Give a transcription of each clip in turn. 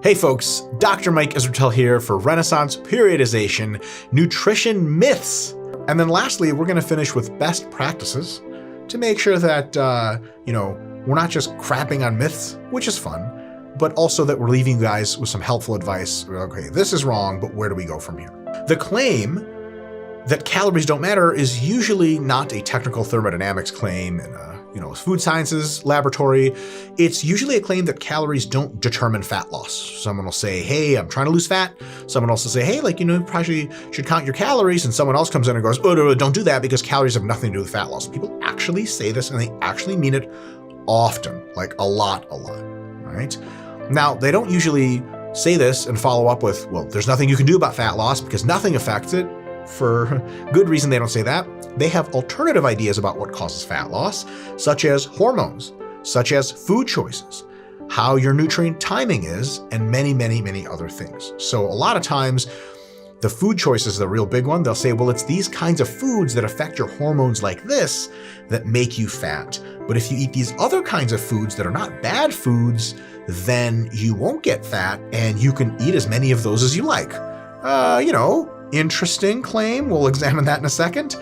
Hey folks, Dr. Mike Israel here for Renaissance Periodization Nutrition Myths. And then lastly, we're going to finish with best practices to make sure that, we're not just crapping on myths, which is fun, but also that we're leaving you guys with some helpful advice. Okay, this is wrong, but where do we go from here? The claim that calories don't matter is usually not a technical thermodynamics claim in a food sciences laboratory. It's usually a claim that calories don't determine fat loss. Someone will say, hey, I'm trying to lose fat. Someone else will say, hey, you probably should count your calories. And someone else comes in and goes, oh, no, don't do that because calories have nothing to do with fat loss. People actually say this and they actually mean it often, like a lot, right? Now, they don't usually say this and follow up with, well, there's nothing you can do about fat loss because nothing affects it. For good reason they don't say that. They have alternative ideas about what causes fat loss, such as hormones, such as food choices, how your nutrient timing is, and many, many, many other things. So a lot of times, the food choice is the real big one. They'll say, well, it's these kinds of foods that affect your hormones like this that make you fat. But if you eat these other kinds of foods that are not bad foods, then you won't get fat and you can eat as many of those as you like. Interesting claim. We'll examine that in a second.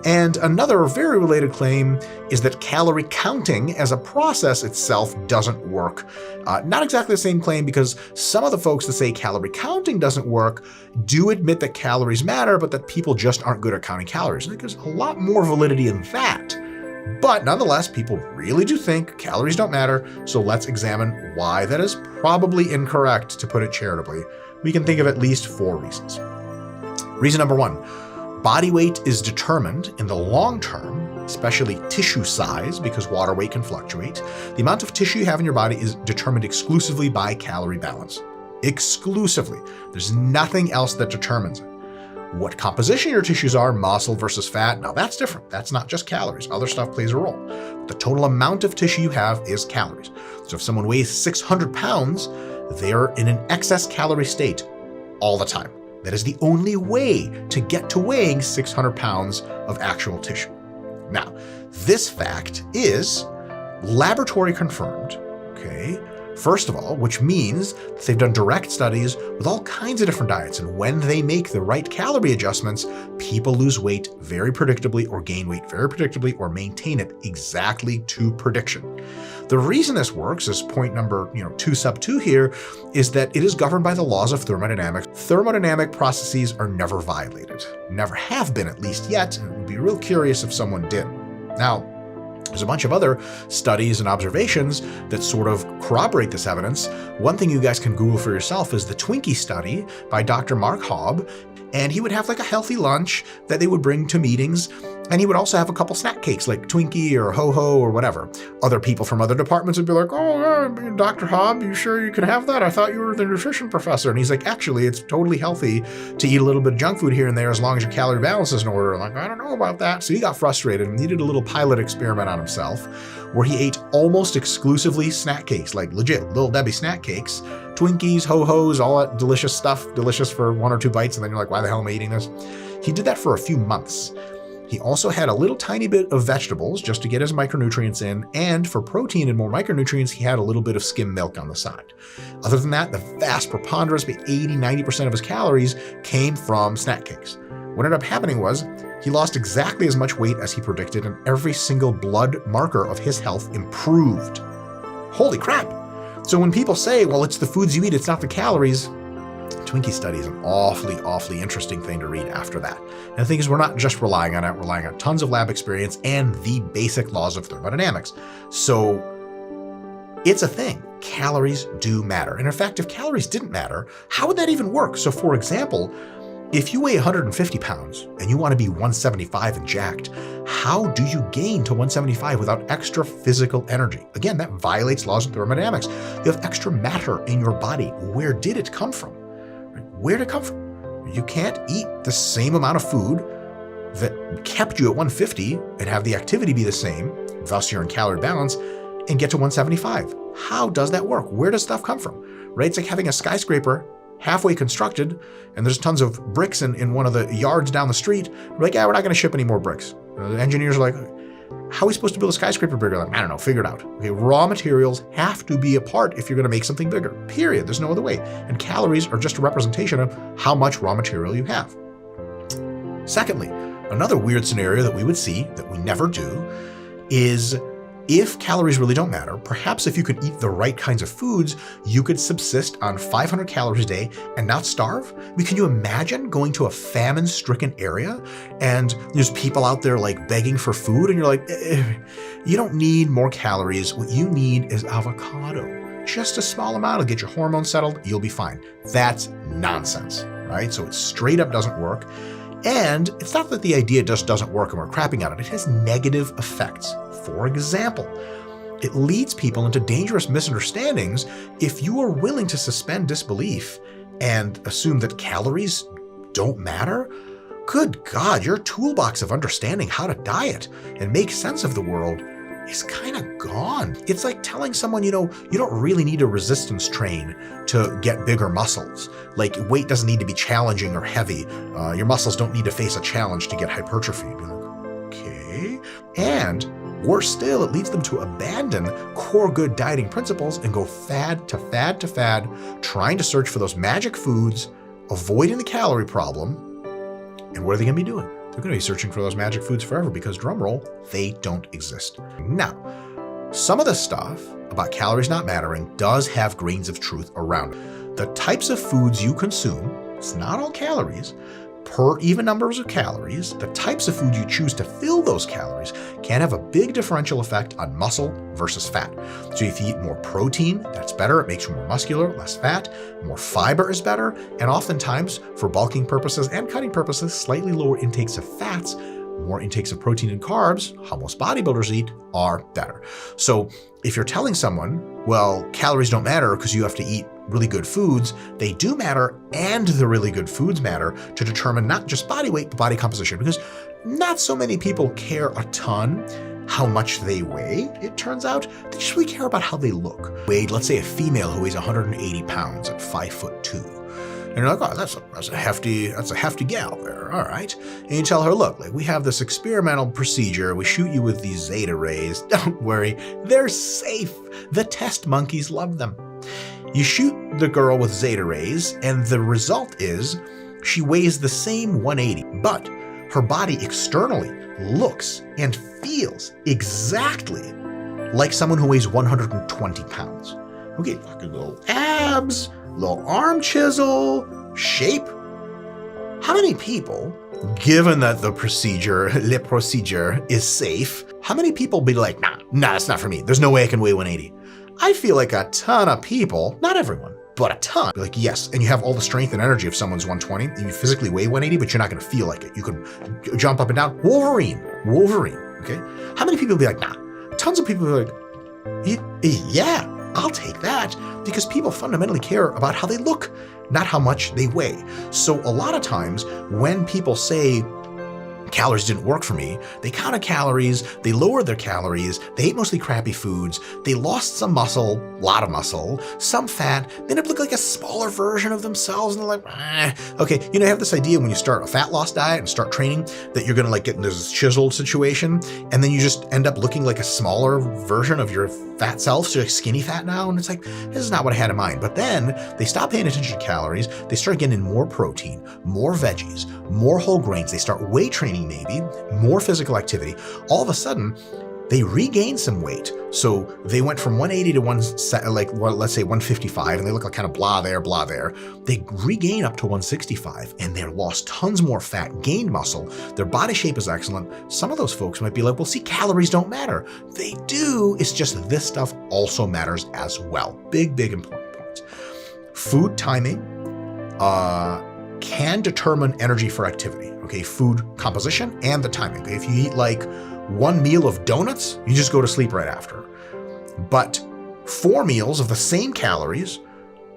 And another very related claim is that calorie counting as a process itself doesn't work. Not exactly the same claim because some of the folks that say calorie counting doesn't work do admit that calories matter, but that people just aren't good at counting calories. I think there's a lot more validity in that. But nonetheless, people really do think calories don't matter. So let's examine why that is probably incorrect, to put it charitably. We can think of at least 4 reasons. Reason number 1, body weight is determined in the long term, especially tissue size, because water weight can fluctuate. The amount of tissue you have in your body is determined exclusively by calorie balance. Exclusively. There's nothing else that determines it. What composition your tissues are, muscle versus fat, now that's different. That's not just calories. Other stuff plays a role. The total amount of tissue you have is calories. So if someone weighs 600 pounds, they're in an excess calorie state all the time. That is the only way to get to weighing 600 pounds of actual tissue. Now, this fact is laboratory confirmed, okay? First of all, which means that they've done direct studies with all kinds of different diets, and when they make the right calorie adjustments, people lose weight very predictably or gain weight very predictably or maintain it exactly to prediction. The reason this works is point number 2 sub 2 here is that it is governed by the laws of thermodynamics. Thermodynamic processes are never violated. Never have been, at least yet, and it would be real curious if someone did. Now, there's a bunch of other studies and observations that sort of corroborate this evidence. One thing you guys can Google for yourself is the Twinkie study by Dr. Mark Haub, and he would have like a healthy lunch that they would bring to meetings, and he would also have a couple snack cakes like Twinkie or Ho-Ho or whatever. Other people from other departments would be like, oh, Dr. Haub, you sure you can have that? I thought you were the nutrition professor. And he's like, actually, it's totally healthy to eat a little bit of junk food here and there as long as your calorie balance is in order. I'm like, I don't know about that. So he got frustrated and he did a little pilot experiment on himself where he ate almost exclusively snack cakes, like legit Little Debbie snack cakes, Twinkies, Ho-Hos, all that delicious stuff, delicious for 1 or 2 bites. And then you're like, why the hell am I eating this? He did that for a few months. He also had a little tiny bit of vegetables just to get his micronutrients in, and for protein and more micronutrients, he had a little bit of skim milk on the side. Other than that, the vast preponderance, 80-90% of his calories came from snack cakes. What ended up happening was he lost exactly as much weight as he predicted, and every single blood marker of his health improved. Holy crap! So when people say, well, it's the foods you eat, it's not the calories, Twinkie study is an awfully, awfully interesting thing to read after that. And the thing is, we're not just relying on it, we're relying on tons of lab experience and the basic laws of thermodynamics. So it's a thing. Calories do matter. And in fact, if calories didn't matter, how would that even work? So for example, if you weigh 150 pounds and you want to be 175 and jacked, how do you gain to 175 without extra physical energy? Again, that violates laws of thermodynamics. You have extra matter in your body. Where did it come from? Where did it come from? You can't eat the same amount of food that kept you at 150 and have the activity be the same, thus you're in calorie balance, and get to 175. How does that work? Where does stuff come from? Right? It's like having a skyscraper halfway constructed and there's tons of bricks in one of the yards down the street. We're like, yeah, we're not going to ship any more bricks. The engineers are like, how are we supposed to build a skyscraper bigger? Like, I don't know, figure it out. Okay, raw materials have to be a part if you're going to make something bigger, period. There's no other way. And calories are just a representation of how much raw material you have. Secondly, another weird scenario that we would see that we never do is if calories really don't matter, perhaps if you could eat the right kinds of foods, you could subsist on 500 calories a day and not starve. I mean, can you imagine going to a famine-stricken area and there's people out there like begging for food and you're like, you don't need more calories. What you need is avocado. Just a small amount will get your hormones settled. You'll be fine. That's nonsense, right? So it straight up doesn't work. And it's not that the idea just doesn't work and we're crapping on it. It has negative effects. For example, it leads people into dangerous misunderstandings if you are willing to suspend disbelief and assume that calories don't matter. Good God, your toolbox of understanding how to diet and make sense of the world is kind of gone. It's like telling someone, you don't really need to resistance train to get bigger muscles. Like weight doesn't need to be challenging or heavy. Your muscles don't need to face a challenge to get hypertrophy. You'd be like, okay. And worse still, it leads them to abandon core good dieting principles and go fad to fad to fad, trying to search for those magic foods, avoiding the calorie problem. And what are they going to be doing? They're going to be searching for those magic foods forever because, drumroll, they don't exist. Now, some of the stuff about calories not mattering does have grains of truth around it. The types of foods you consume, it's not all calories, per even numbers of calories, the types of food you choose to fill those calories can have a big differential effect on muscle versus fat. So if you eat more protein, that's better. It makes you more muscular, less fat. More fiber is better. And oftentimes, for bulking purposes and cutting purposes, slightly lower intakes of fats, more intakes of protein and carbs, how most bodybuilders eat, are better. So if you're telling someone, well, calories don't matter because you have to eat really good foods, they do matter, and the really good foods matter to determine not just body weight, but body composition, because not so many people care a ton how much they weigh. It turns out they just really care about how they look. Let's say a female who weighs 180 pounds at 5'2". And you're like, oh, that's a hefty gal there. All right. And you tell her, look, like we have this experimental procedure. We shoot you with these Zeta rays. Don't worry, they're safe. The test monkeys love them. You shoot the girl with Zeta rays, and the result is she weighs the same 180, but her body externally looks and feels exactly like someone who weighs 120 pounds. Okay, fucking little abs, little arm chisel, shape. How many people, given that the procedure is safe, how many people be like, nah, it's not for me. There's no way I can weigh 180. I feel like a ton of people, not everyone, but a ton, be like, yes, and you have all the strength and energy of someone's 120, and you physically weigh 180, but you're not going to feel like it. You can jump up and down. Wolverine, okay? How many people be like, nah? Tons of people be like, yeah, I'll take that, because people fundamentally care about how they look, not how much they weigh. So a lot of times when people say, calories didn't work for me, they counted calories, they lowered their calories, they ate mostly crappy foods, they lost some muscle, a lot of muscle, some fat, they end up looking like a smaller version of themselves, and they're like, Okay, you have this idea when you start a fat loss diet and start training that you're gonna like get into this chiseled situation, and then you just end up looking like a smaller version of your fat self, so you're like skinny fat now, and it's like, this is not what I had in mind. But then they stop paying attention to calories, they start getting more protein, more veggies, more whole grains, they start weight training maybe, more physical activity. All of a sudden, they regain some weight. So they went from 180 to let's say 155, and they look like kind of blah there. They regain up to 165, and they lost tons more fat, gained muscle. Their body shape is excellent. Some of those folks might be like, well, see, calories don't matter. They do. It's just this stuff also matters as well. Big important points. Food timing can determine energy for activity. Okay, food composition and the timing. Okay? If you eat like one meal of donuts, you just go to sleep right after. But 4 meals of the same calories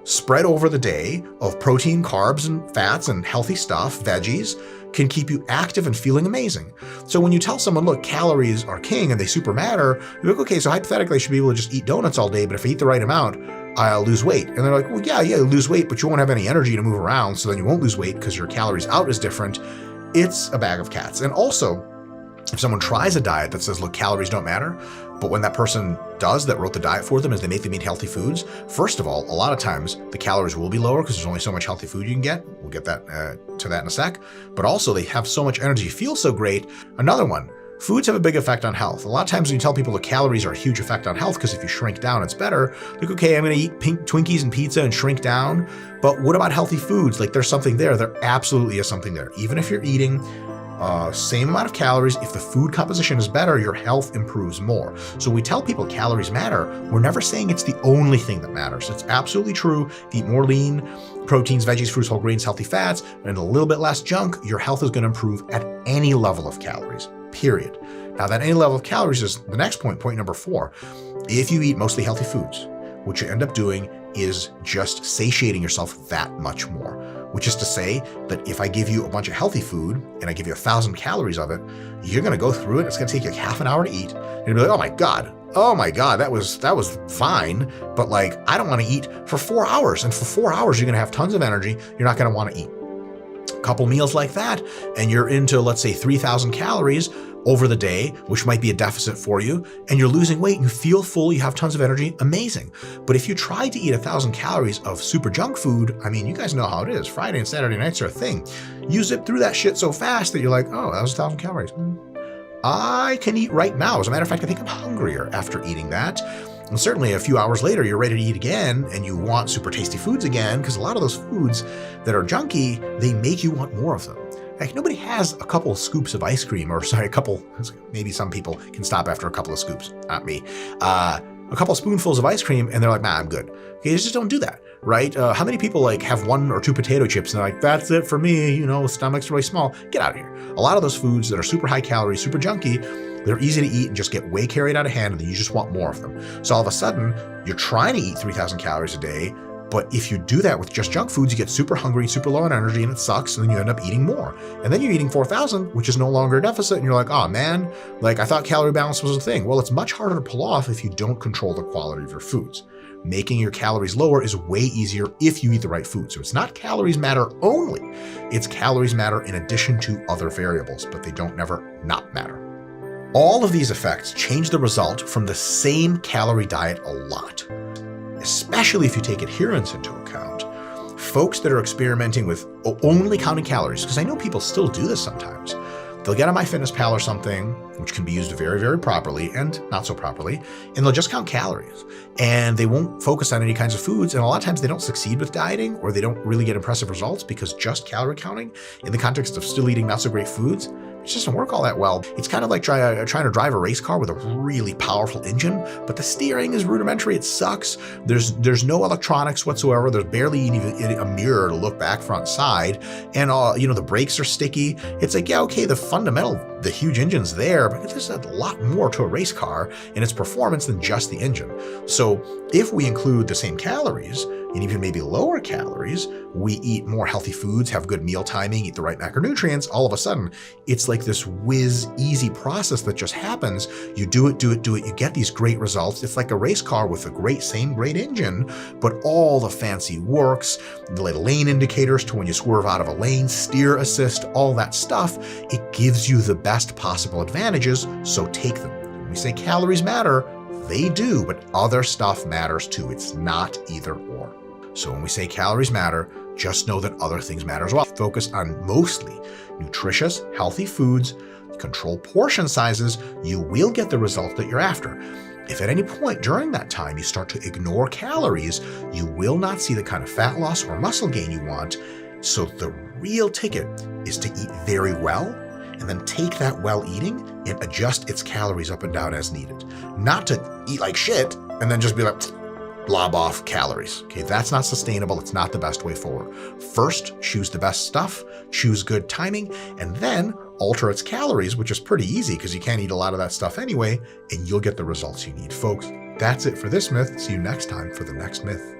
spread over the day of protein, carbs, and fats and healthy stuff, veggies, can keep you active and feeling amazing. So when you tell someone, look, calories are king and they super matter, you're like, okay, so hypothetically I should be able to just eat donuts all day, but if I eat the right amount, I'll lose weight. And they're like, well, yeah, lose weight, but you won't have any energy to move around, so then you won't lose weight because your calories out is different. It's a bag of cats. And also, If someone tries a diet that says, look, calories don't matter, but when that person does that wrote the diet for them is they make them eat healthy foods, first of all, a lot of times the calories will be lower because there's only so much healthy food you can get. We'll get that to that in a sec. But also they have so much energy, feel so great. Another one, foods have a big effect on health. A lot of times when you tell people the calories are a huge effect on health because if you shrink down, it's better. Like, okay, I'm going to eat pink Twinkies and pizza and shrink down. But what about healthy foods? Like there's something there. There absolutely is something there. Even if you're eating same amount of calories, if the food composition is better, your health improves more. So we tell people calories matter. We're never saying it's the only thing that matters. It's absolutely true. If you eat more lean proteins, veggies, fruits, whole grains, healthy fats, and a little bit less junk, your health is going to improve at any level of calories, period. Now that any level of calories is the next point, point number 4. If you eat mostly healthy foods, what you end up doing is just satiating yourself that much more. Which is to say that if I give you a bunch of healthy food and I give you 1,000 calories of it, you're going to go through it. It's going to take you like half an hour to eat. And you'll be like, oh my God, that was fine. But like, I don't want to eat for 4 hours. And for 4 hours, you're going to have tons of energy. You're not going to want to eat. A couple meals like that, and you're into, let's say, 3,000 calories over the day, which might be a deficit for you, and you're losing weight, you feel full, you have tons of energy, amazing. But if you try to eat 1,000 calories of super junk food, I mean, you guys know how it is. Friday and Saturday nights are a thing. You zip through that shit so fast that you're like, oh, that was 1,000 calories. I can eat right now. As a matter of fact, I think I'm hungrier after eating that. And certainly a few hours later, you're ready to eat again and you want super tasty foods again, because a lot of those foods that are junky, they make you want more of them. Like nobody has a couple of scoops of ice cream, or sorry, maybe some people can stop after a couple of scoops, not me. A couple of spoonfuls of ice cream and they're like, nah, I'm good. Okay, you just don't do that, right? How many people like have 1 or 2 potato chips and they're like, that's it for me, you know, stomach's really small. Get out of here. A lot of those foods that are super high calorie, super junky, they're easy to eat and just get way carried out of hand and then you just want more of them. So all of a sudden, you're trying to eat 3,000 calories a day, but if you do that with just junk foods, you get super hungry, super low on energy, and it sucks, and then you end up eating more. And then you're eating 4,000, which is no longer a deficit, and you're like, oh man, like I thought calorie balance was a thing. Well, it's much harder to pull off if you don't control the quality of your foods. Making your calories lower is way easier if you eat the right food. So it's not calories matter only, it's calories matter in addition to other variables, but they don't never not matter. All of these effects change the result from the same calorie diet a lot. Especially if you take adherence into account. Folks that are experimenting with only counting calories, because I know people still do this sometimes. They'll get on MyFitnessPal or something, which can be used very, very properly and not so properly, and they'll just count calories. And they won't focus on any kinds of foods, and a lot of times they don't succeed with dieting, or they don't really get impressive results because just calorie counting in the context of still eating not so great foods, it just doesn't work all that well. It's kind of like trying to drive a race car with a really powerful engine, but the steering is rudimentary. It sucks. There's no electronics whatsoever. There's barely even a mirror to look back, front, side, and the brakes are sticky. It's like, yeah, okay, the huge engine's there, but there's a lot more to a race car and its performance than just the engine. So if we include the same calories, and even maybe lower calories, we eat more healthy foods, have good meal timing, eat the right macronutrients, all of a sudden, it's like this whiz easy process that just happens. You do it, you get these great results. It's like a race car with a same great engine, but all the fancy works, the lane indicators to when you swerve out of a lane, steer assist, all that stuff, it gives you the best possible advantages, so take them. When we say calories matter, they do, but other stuff matters too. It's not either or. So when we say calories matter, just know that other things matter as well. Focus on mostly nutritious, healthy foods, control portion sizes, you will get the result that you're after. If at any point during that time you start to ignore calories, you will not see the kind of fat loss or muscle gain you want. So the real ticket is to eat very well, and then take that well eating and adjust its calories up and down as needed. Not to eat like shit and then just be like, blob off calories. Okay, that's not sustainable. It's not the best way forward. First, choose the best stuff, choose good timing, and then alter its calories, which is pretty easy because you can't eat a lot of that stuff anyway, and you'll get the results you need. Folks, that's it for this myth. See you next time for the next myth.